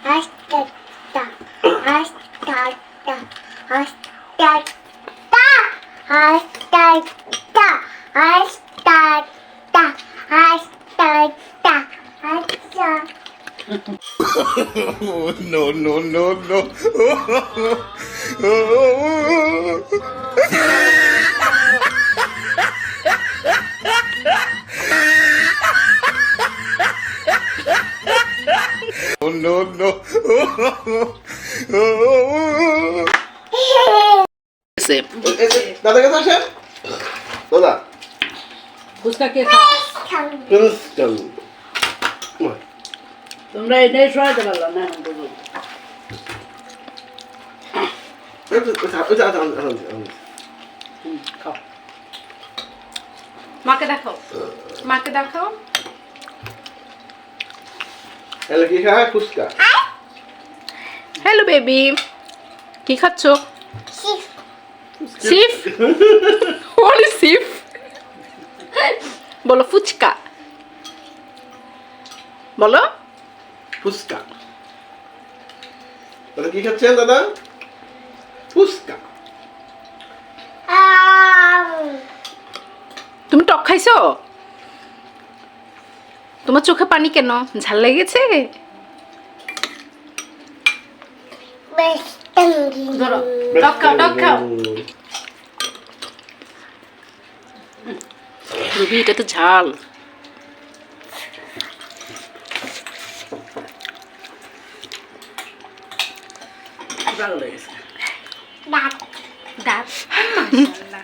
Hasta, hasta, hasta, hasta, hasta. Oh, no, no, no, no. Oh, no, no. দাদা কাছে আসেন দাদা ফুচকা কে খাও তোমরা এটাই সরাইতে পারলাম না এখন পর্যন্ত খাও মাকে দেখাও, মাকে দেখাও। কি খায় ফুচকা হ্যালো বেবি, কি খাচ্ছ? সিফ ওলি সিফ বলো ফুচকা, বলো ফুচকা দাদা কি খাচ্ছেন দাদা ফুচকা তুমি টক খাইছো? তোমার চোখে পানি কেন? ঝাল লেগেছে? ধরো, টক খাও, টক খাও। রবি এটা তো ঝাল। ভালো লেগেছে দাঁত মাশাআল্লাহ।